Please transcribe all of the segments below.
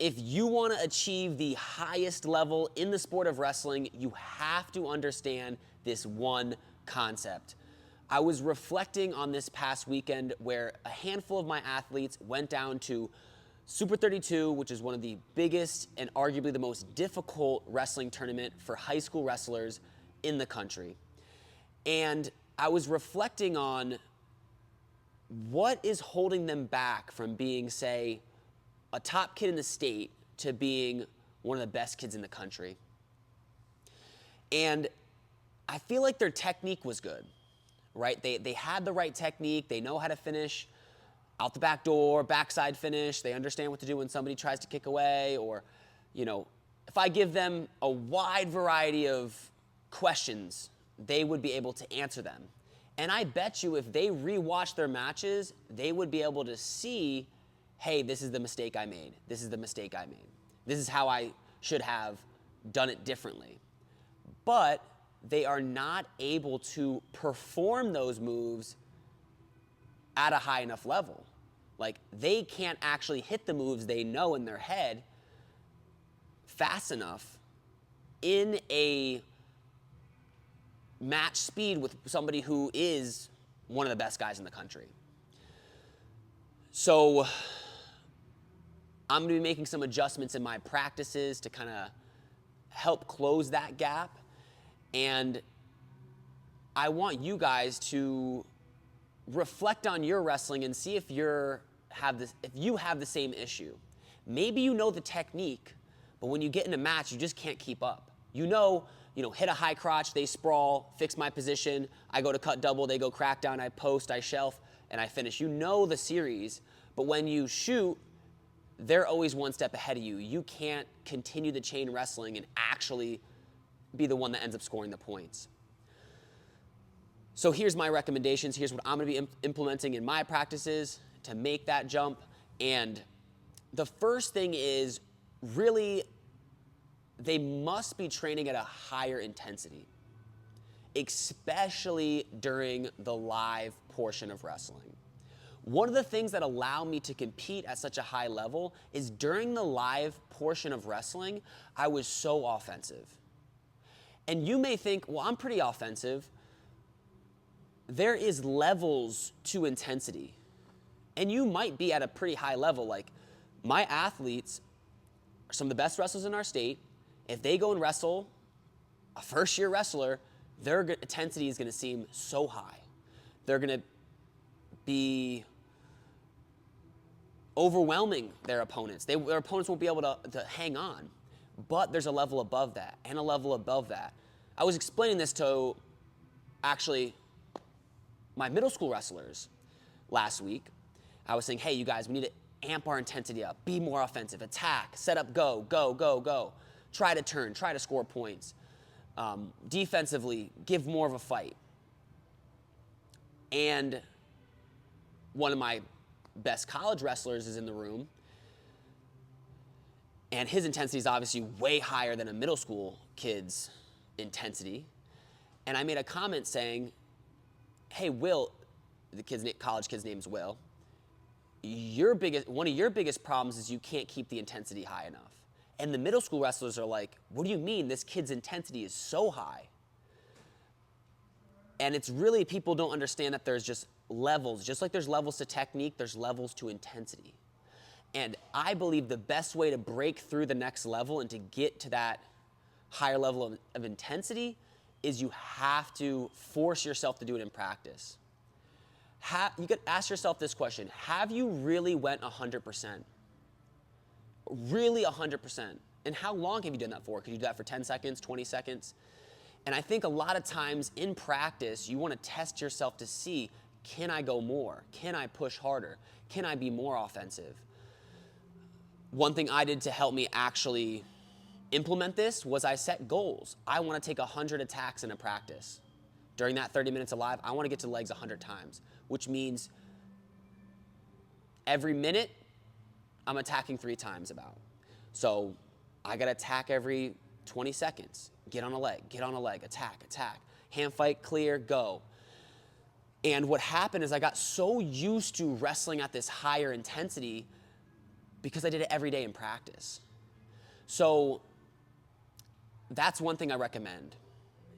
if you want to achieve the highest level in the sport of wrestling, you have to understand this one concept. I was reflecting on this past weekend where a handful of my athletes went down to Super 32, which is one of the biggest and arguably the most difficult wrestling tournament for high school wrestlers in the country. And I was reflecting on what is holding them back from being, say, a top kid in the state to being one of the best kids in the country. And I feel like their technique was good, right? They had the right technique. They know how to finish out the back door, backside finish. They understand what to do when somebody tries to kick away, or, if I give them a wide variety of questions, they would be able to answer them. And I bet you if they rewatch their matches, they would be able to see, hey, this is the mistake I made. This is the mistake I made. This is how I should have done it differently. But they are not able to perform those moves at a high enough level. Like, they can't actually hit the moves they know in their head fast enough in a match speed with somebody who is one of the best guys in the country. So I'm going to be making some adjustments in my practices to kind of help close that gap. And I want you guys to reflect on your wrestling and see if you have the same issue. Maybe you know the technique, but when you get in a match, you just can't keep up. Hit a high crotch, they sprawl, fix my position, I go to cut double, they go crackdown, I post, I shelf, and I finish. You know the series, but when you shoot, they're always one step ahead of you. You can't continue the chain wrestling and actually be the one that ends up scoring the points. So here's my recommendations. Here's what I'm going to be implementing in my practices to make that jump. And the first thing is, really, they must be training at a higher intensity, especially during the live portion of wrestling. One of the things that allow me to compete at such a high level is during the live portion of wrestling, I was so offensive. And you may think, well, I'm pretty offensive. There is levels to intensity. And you might be at a pretty high level. Like, my athletes are some of the best wrestlers in our state. If they go and wrestle a first-year wrestler, their intensity is going to seem so high. They're going to be overwhelming their opponents. Their opponents won't be able to hang on. But there's a level above that and a level above that. I was explaining this to, actually, my middle school wrestlers last week. I was saying, hey, you guys, we need to amp our intensity up, be more offensive, attack, set up, go, go, go, go. Try to turn, try to score points. Defensively, give more of a fight. And one of my best college wrestlers is in the room, and his intensity is obviously way higher than a middle school kid's intensity. And I made a comment saying, hey, Will, college kid's name is Will, one of your biggest problems is you can't keep the intensity high enough. And the middle school wrestlers are like, what do you mean? This kid's intensity is so high. And it's really, people don't understand that there's just levels. Just like there's levels to technique, there's levels to intensity. And I believe the best way to break through the next level and to get to that higher level of intensity is you have to force yourself to do it in practice. You could ask yourself this question: have you really went 100%? Really 100%? And how long have you done that for? Could you do that for 10 seconds, 20 seconds? And I think a lot of times in practice, you want to test yourself to see, can I go more? Can I push harder? Can I be more offensive? One thing I did to help me actually implement this was I set goals. I want to take 100 attacks in a practice. During that 30 minutes of live, I want to get to legs 100 times, which means every minute, I'm attacking 3 times about. So I got to attack every 20 seconds. Get on a leg, attack, attack. Hand fight, clear, go. And what happened is I got so used to wrestling at this higher intensity, because I did it every day in practice. So that's one thing I recommend.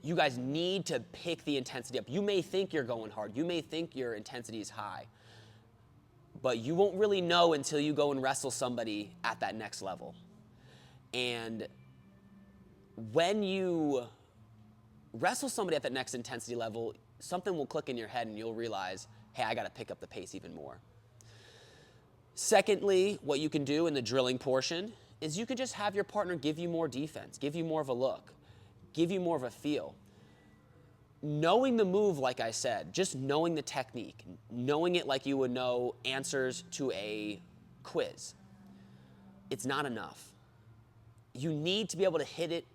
You guys need to pick the intensity up. You may think you're going hard. You may think your intensity is high. But you won't really know until you go and wrestle somebody at that next level. And when you wrestle somebody at that next intensity level, something will click in your head and you'll realize, hey, I got to pick up the pace even more. Secondly, what you can do in the drilling portion is you can just have your partner give you more defense, give you more of a look, give you more of a feel. Knowing the move, like I said, just knowing the technique, knowing it like you would know answers to a quiz, it's not enough. You need to be able to hit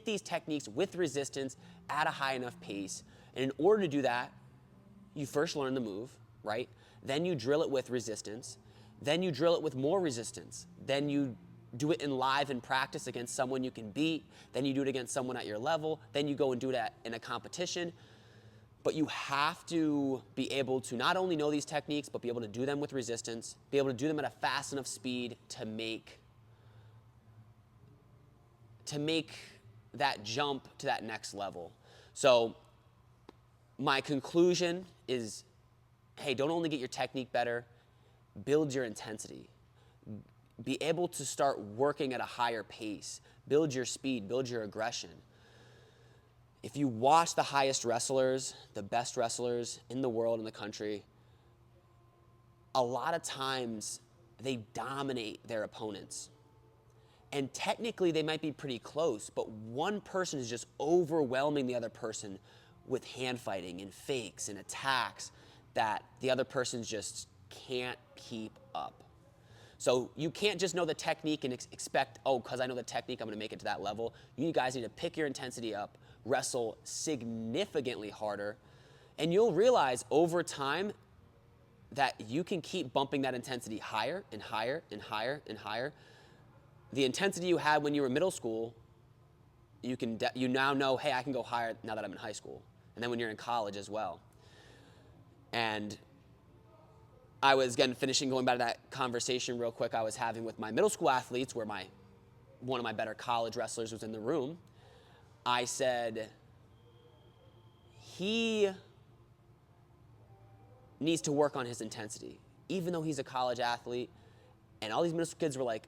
these techniques with resistance at a high enough pace. And in order to do that, you first learn the move, right? Then you drill it with resistance. Then you drill it with more resistance. Then you do it in live in practice against someone you can beat. Then you do it against someone at your level. Then you go and do it in a competition. But you have to be able to not only know these techniques, but be able to do them with resistance, be able to do them at a fast enough speed to make that jump to that next level. So my conclusion is, hey, don't only get your technique better, build your intensity. Be able to start working at a higher pace. Build your speed, build your aggression. If you watch the highest wrestlers, the best wrestlers in the world, in the country, a lot of times they dominate their opponents. And technically they might be pretty close, but one person is just overwhelming the other person with hand fighting and fakes and attacks that the other person just can't keep up. So you can't just know the technique and expect, oh, because I know the technique, I'm going to make it to that level. You guys need to pick your intensity up, wrestle significantly harder, and you'll realize over time that you can keep bumping that intensity higher and higher and higher and higher. The intensity you had when you were in middle school, you now know, hey, I can go higher now that I'm in high school. And then when you're in college as well. And I was, again, going back to that conversation real quick I was having with my middle school athletes where one of my better college wrestlers was in the room. I said, he needs to work on his intensity, even though he's a college athlete. And all these middle school kids were like,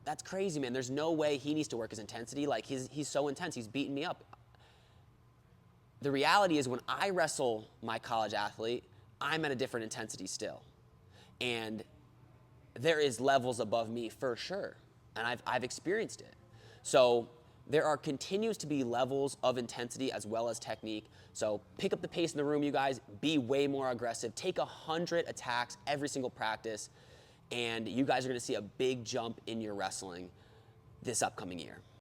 that's crazy, man. There's no way he needs to work his intensity. Like, he's so intense. He's beating me up. The reality is when I wrestle my college athlete, I'm at a different intensity still. And there is levels above me for sure. And I've experienced it. So there continues to be levels of intensity as well as technique. So pick up the pace in the room, you guys. Be way more aggressive. Take 100 attacks every single practice. And you guys are going to see a big jump in your wrestling this upcoming year.